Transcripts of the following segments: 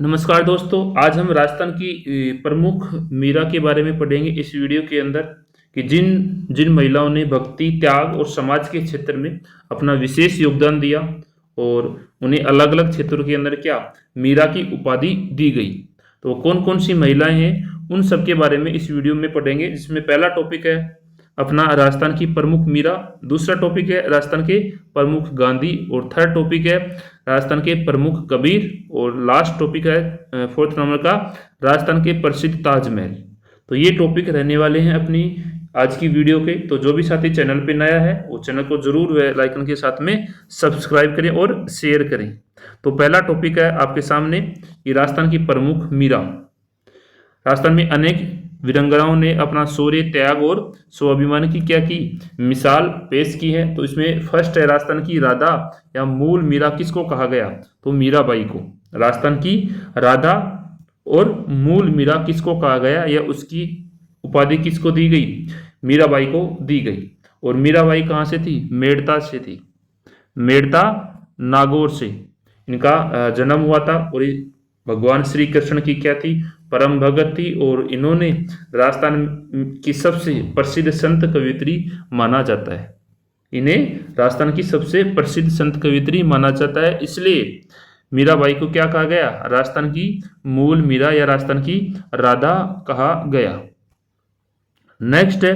नमस्कार दोस्तों। आज हम राजस्थान की प्रमुख मीरा के बारे में पढ़ेंगे इस वीडियो के अंदर कि जिन जिन महिलाओं ने भक्ति, त्याग और समाज के क्षेत्र में अपना विशेष योगदान दिया और उन्हें अलग अलग क्षेत्रों के अंदर क्या मीरा की उपाधि दी गई। तो कौन कौन सी महिलाएं हैं उन सब के बारे में इस वीडियो में पढ़ेंगे, जिसमें पहला टॉपिक है अपना राजस्थान की प्रमुख मीरा, दूसरा टॉपिक है राजस्थान के प्रमुख गांधी और थर्ड टॉपिक है राजस्थान के प्रमुख कबीर और लास्ट टॉपिक है फोर्थ नंबर का राजस्थान के प्रसिद्ध ताजमहल। तो ये टॉपिक रहने वाले हैं अपनी आज की वीडियो के। तो जो भी साथी चैनल पे नया है वो चैनल को जरूर बेल आइकन के साथ में सब्सक्राइब करें और शेयर करें। तो पहला टॉपिक है आपके सामने ये राजस्थान की प्रमुख मीरा। राजस्थान में अनेक वीरंगनाओं ने अपना शौर्य, त्याग और स्वाभिमान की क्या की मिसाल पेश की है। तो इसमें फर्स्ट है राजस्थान की राधा या मूल मीरा किसको कहा गया, तो मीराबाई को। राजस्थान की राधा और मूल मीरा किसको कहा गया या उसकी उपाधि किसको दी गई, मीराबाई को दी गई। और मीराबाई कहाँ से थी, मेड़ता से थी, मेड़ता नागौर से इनका जन्म हुआ था। और भगवान श्री कृष्ण की क्या थी, परम भगत थी। और इन्होंने राजस्थान की सबसे प्रसिद्ध संत कवियत्री माना जाता है, इन्हें राजस्थान की सबसे प्रसिद्ध संत कवियत्री माना जाता है। इसलिए मीराबाई को क्या कहा गया, राजस्थान की मूल मीरा या राजस्थान की राधा कहा गया। नेक्स्ट है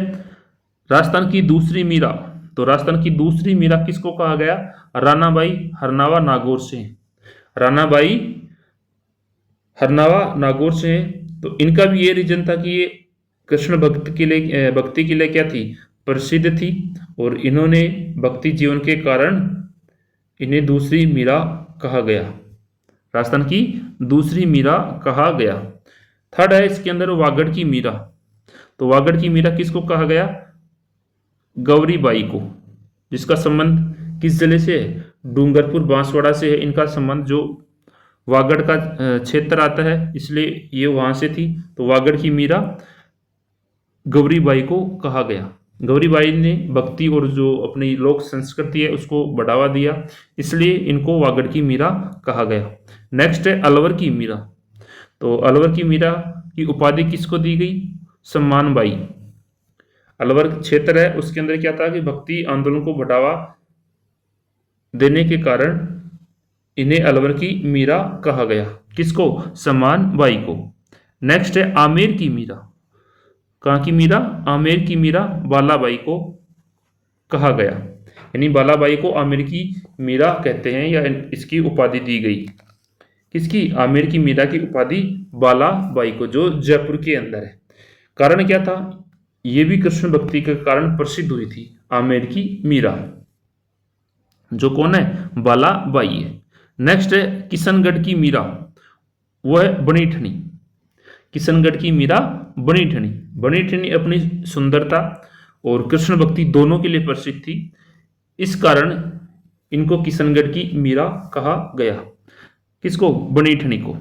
राजस्थान की दूसरी मीरा। तो राजस्थान की दूसरी मीरा किसको कहा गया, रानाबाई हरनावा नागौर से। रानाबाई हरनावा नागौर से हैं। तो इनका भी ये रीजन था कि ये कृष्ण भक्ति के लिए क्या थी, प्रसिद्ध थी। और इन्होंने भक्ति जीवन के कारण इन्हें दूसरी मीरा कहा गया, राजस्थान की दूसरी मीरा कहा गया। थर्ड है इसके अंदर वागड़ की मीरा। तो वागड़ की मीरा किसको कहा गया, गौरीबाई को, जिसका संबंध किस जिले से है, डूंगरपुर बांसवाड़ा से है इनका संबंध। जो वागड़ का क्षेत्र आता है इसलिए ये वहां से थी। तो वागड़ की मीरा गौरीबाई को कहा गया। गौरीबाई ने भक्ति और जो अपनी लोक संस्कृति है उसको बढ़ावा दिया, इसलिए इनको वागड़ की मीरा कहा गया। नेक्स्ट है अलवर की मीरा। तो अलवर की मीरा की उपाधि किसको दी गई, सम्मान बाई। अलवर क्षेत्र है उसके अंदर क्या था कि भक्ति आंदोलन को बढ़ावा देने के कारण इन्हें अलवर की मीरा कहा गया, किसको, सम्मान बाई को। नेक्स्ट है आमेर की मीरा। कहाँ की मीरा, आमेर की मीरा बालाबाई को कहा गया, यानी बालाबाई को आमेर की मीरा कहते हैं या इसकी उपाधि दी गई। किसकी, आमेर की मीरा की उपाधि बालाबाई को, जो जयपुर के अंदर है। कारण क्या था, ये भी कृष्ण भक्ति के कारण प्रसिद्ध हुई थी आमेर की मीरा, जो कौन है, बालाबाई है। नेक्स्ट है किशनगढ़ की मीरा, वो है बनीठनी। किशनगढ़ की मीरा बनीठनी। बनीठनी अपनी सुंदरता और कृष्ण भक्ति दोनों के लिए प्रसिद्ध थी, इस कारण इनको किशनगढ़ की मीरा कहा गया। किसको, बनीठनी को।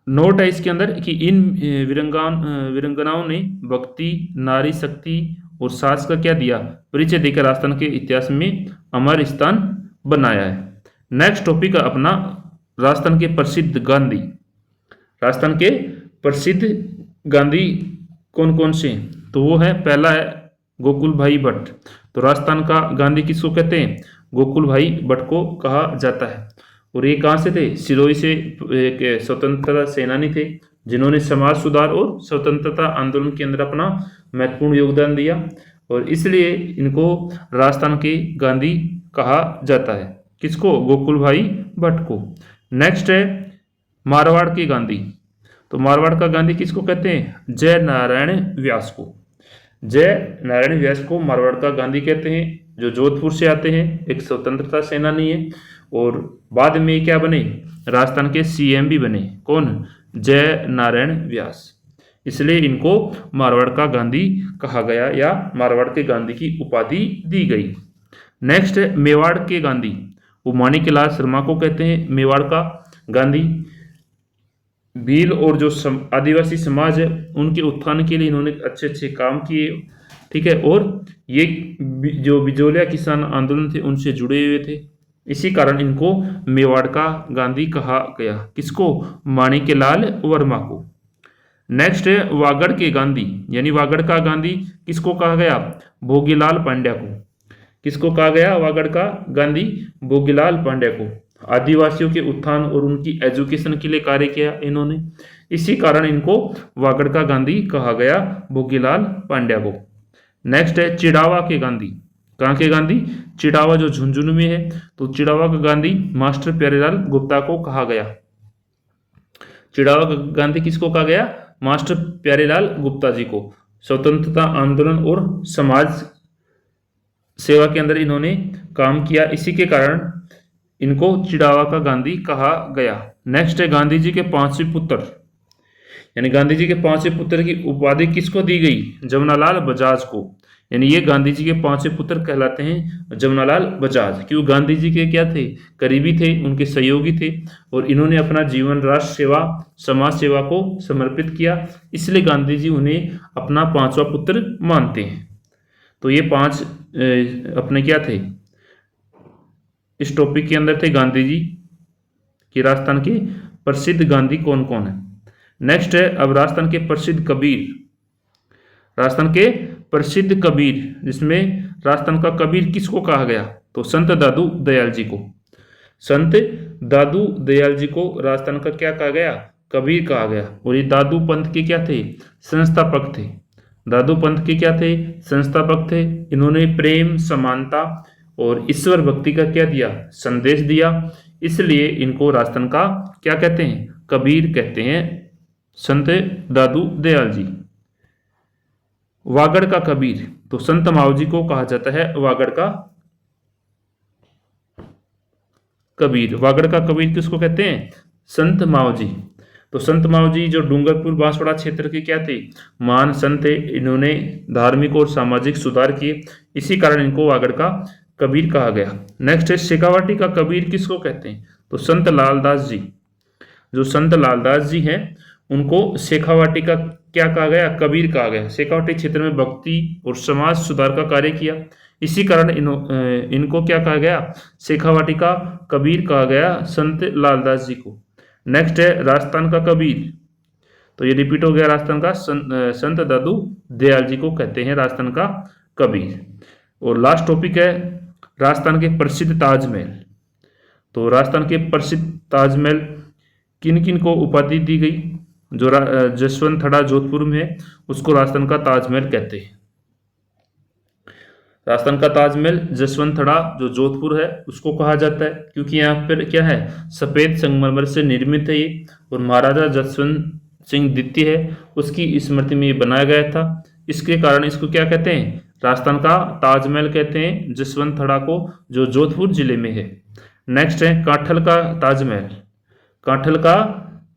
नोट है इसके अंदर कि इन वीरंगनाओं ने भक्ति, नारी शक्ति और साहस का क्या दिया, परिचय देकर राजस्थान के इतिहास में अमर स्थान बनाया है। नेक्स्ट टॉपिक है अपना राजस्थान के प्रसिद्ध गांधी। राजस्थान के प्रसिद्ध गांधी कौन कौन से, तो वो है, पहला है गोकुल भाई भट्ट। तो राजस्थान का गांधी किसको कहते हैं, गोकुल भाई भट्ट को कहा जाता है। और ये कहाँ से थे, सिरोही से एक स्वतंत्रता सेनानी थे, जिन्होंने समाज सुधार और स्वतंत्रता आंदोलन के अंदर अपना महत्वपूर्ण योगदान दिया, और इसलिए इनको राजस्थान के गांधी कहा जाता है। किसको, गोकुल भाई भट्ट को। नेक्स्ट है मारवाड़ के गांधी। तो मारवाड़ का गांधी किसको कहते हैं, जय नारायण व्यास को। जय नारायण व्यास को मारवाड़ का गांधी कहते हैं, जो जोधपुर से आते हैं, एक स्वतंत्रता सेनानी है। और बाद में क्या बने, राजस्थान के सीएम भी बने, कौन, जय नारायण व्यास। इसलिए इनको मारवाड़ का गांधी कहा गया या मारवाड़ के गांधी की उपाधि दी गई। नेक्स्ट है मेवाड़ के गांधी। वो माणिक्यलाल शर्मा को कहते हैं मेवाड़ का गांधी। भील और जो आदिवासी समाज है उनके उत्थान के लिए इन्होंने अच्छे अच्छे काम किए, ठीक है। और ये जो बिजोलिया किसान आंदोलन थे उनसे जुड़े हुए थे। इसी कारण इनको मेवाड़ का गांधी कहा गया। किसको? माणिक्यलाल वर्मा को। नेक्स्ट है वागड़ के गांधी, यानी वागड़ का गांधी किसको कहा गया? भोगीलाल पांड्या को। किसको कहा गया वागड़ का गांधी? भोगीलाल पांड्या को। आदिवासियों के उत्थान और उनकी एजुकेशन के लिए कार्य किया इन्होंने, इसी कारण इनको वागड़ का गांधी कहा गया, भोगीलाल पांड्या को। नेक्स्ट है चिड़ावा के गांधी। कहाँ के गांधी? चिड़ावा जो झुंझुनू में है, तो चिड़ावा का गांधी मास्टर प्यारेलाल गुप्ता को कहा गया। चिड़ावा का गांधी किसको कहा गया? मास्टर प्यारेलाल गुप्ता जी को। स्वतंत्रता आंदोलन और समाज सेवा के अंदर इन्होंने काम किया, इसी के कारण इनको चिड़ावा का गांधी कहा गया। नेक्स्ट है गांधी जी के पांचवें पुत्र, यानी गांधी जी के पांचवें पुत्र की उपाधि किसको दी गई? जमनालाल बजाज को। यानी ये गांधी जी के पांचवें पुत्र कहलाते हैं जमनालाल बजाज। क्यों? गांधी जी के क्या थे? करीबी थे, उनके सहयोगी थे, और इन्होंने अपना जीवन राष्ट्र सेवा समाज सेवा को समर्पित किया, इसलिए गांधी जी उन्हें अपना पांचवा पुत्र मानते हैं। तो ये पांच अपने क्या थे इस टॉपिक के अंदर थे गांधी जी कि राजस्थान के प्रसिद्ध गांधी कौन कौन है। नेक्स्ट है अब राजस्थान के प्रसिद्ध कबीर। राजस्थान के प्रसिद्ध कबीर, जिसमें राजस्थान का कबीर किसको कहा गया? तो संत दादू दयाल जी को। संत दादू दयाल जी को राजस्थान का क्या कहा गया? कबीर कहा गया। और ये दादू पंथ के क्या थे? संस्थापक थे। दादू पंथ के क्या थे? संस्थापक थे। इन्होंने प्रेम, समानता और ईश्वर भक्ति का क्या दिया? संदेश दिया, इसलिए इनको राजस्थान का क्या कहते हैं? कबीर कहते हैं, संत दादू दयाल जी। वागड़ का कबीर, तो संत मावजी को कहा जाता है वागड़ का कबीर। वागड़ का कबीर किसको कहते हैं? संत मावजी। तो संत मावजी जो डूंगरपुर बांसवाड़ा क्षेत्र के क्या थे? महान संत थे। इन्होंने धार्मिक और सामाजिक सुधार किए, इसी कारण इनको वागड़ का कबीर कहा गया। नेक्स्ट है शेखावाटी का कबीर किसको कहते हैं? तो संत लालदास जी। जो संत लालदास जी हैं उनको शेखावाटी का क्या कहा गया? कबीर कहा गया। शेखावाटी क्षेत्र में भक्ति और समाज सुधार का कार्य किया, इसी कारण इनको क्या कहा गया? शेखावाटी का कबीर कहा गया, संत लालदास जी को। नेक्स्ट है राजस्थान का कबीर, तो ये रिपीट हो गया, राजस्थान का संत दादू दयाल जी को कहते हैं राजस्थान का कबीर। और लास्ट टॉपिक है राजस्थान के प्रसिद्ध ताजमहल। तो राजस्थान के प्रसिद्ध ताजमहल किन किन को उपाधि दी गई? जो जसवंत थड़ा जोधपुर में है उसको राजस्थान का ताजमहल कहते हैं। राजस्थान का ताजमहल जसवंत थड़ा जो जोधपुर है उसको कहा जाता है, क्योंकि यहाँ पर क्या है? सफेद संगमरमर से निर्मित है ये, और महाराजा जसवंत सिंह द्वितीय है उसकी स्मृति में ये बनाया गया था, इसके कारण इसको क्या कहते हैं? राजस्थान का ताजमहल कहते हैं, जसवंत थड़ा को, जो जोधपुर जिले में है। नेक्स्ट है काठल का ताजमहल। काठल का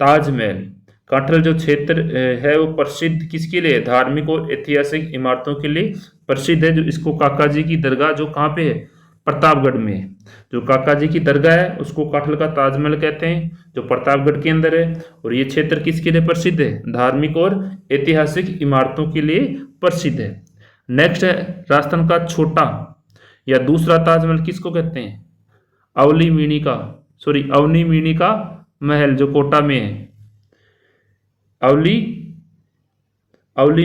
ताजमहल, काठल जो क्षेत्र है वो प्रसिद्ध किसके लिए? धार्मिक और ऐतिहासिक इमारतों के लिए प्रसिद्ध है। जो इसको काका जी की दरगाह जो कहाँ पे है? प्रतापगढ़ में है। जो काका जी की दरगाह है उसको काठल का ताजमहल कहते हैं, जो प्रतापगढ़ के अंदर है। और ये क्षेत्र किसके लिए प्रसिद्ध है? धार्मिक और ऐतिहासिक इमारतों के लिए प्रसिद्ध है। नेक्स्ट है राजस्थान का छोटा या दूसरा ताजमहल किसको कहते हैं? अवनी मीणी का महल जो कोटा में है। अवली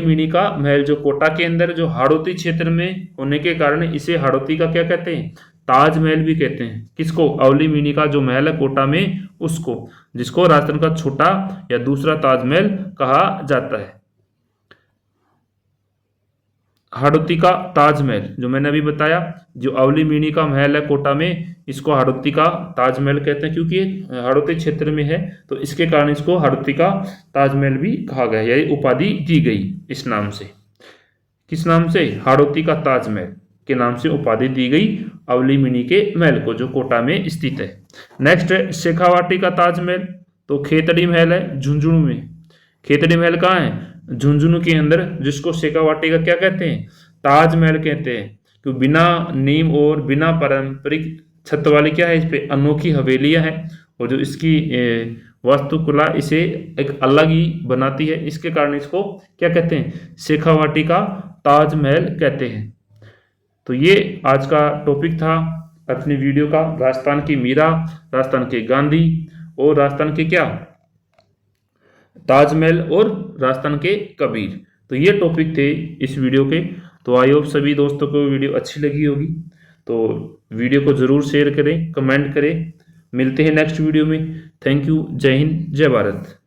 मीणी का महल जो कोटा के अंदर जो हाड़ौती क्षेत्र में होने के कारण इसे हाड़ौती का क्या कहते हैं? ताजमहल भी कहते हैं। किसको? अवली मीणी का जो महल है कोटा में उसको, जिसको राजस्थान का छोटा या दूसरा ताजमहल कहा जाता है। हाड़ौती का ताजमहल जो मैंने अभी बताया, जो अवली मीणी का महल है कोटा में, इसको हाड़ौती का ताजमहल कहते हैं, क्योंकि हाड़ौती क्षेत्र में है तो इसके कारण इसको हाड़ौती का ताजमहल भी कहा गया, यही उपाधि दी गई इस नाम से। किस नाम से? हाड़ौती का ताजमहल के नाम से उपाधि दी गई अवली मीणी के महल को, जो कोटा में स्थित है। नेक्स्ट है शेखावाटी का ताजमहल, तो खेतड़ी महल है झुंझुनू में। खेतड़ी महल कहाँ है? झुंझुनू के अंदर, जिसको शेखावाटी का क्या कहते हैं? ताजमहल कहते हैं, क्योंकि बिना नीम और बिना पारंपरिक छत वाली क्या है, इस पे अनोखी हवेलियां हैं, और जो इसकी वास्तुकला इसे एक अलग ही बनाती है, इसके कारण इसको क्या कहते हैं? शेखावाटी का ताजमहल कहते हैं। तो ये आज का टॉपिक था। अपनी वीडियो का राजस्थान की मीरा, राजस्थान के गांधी और राजस्थान के क्या ताजमहल और राजस्थान के कबीर। तो ये टॉपिक थे इस वीडियो के। तो आई होप सभी दोस्तों को वीडियो अच्छी लगी होगी। तो वीडियो को ज़रूर शेयर करें, कमेंट करें। मिलते हैं नेक्स्ट वीडियो में। Thank you. जय हिंद, जय भारत।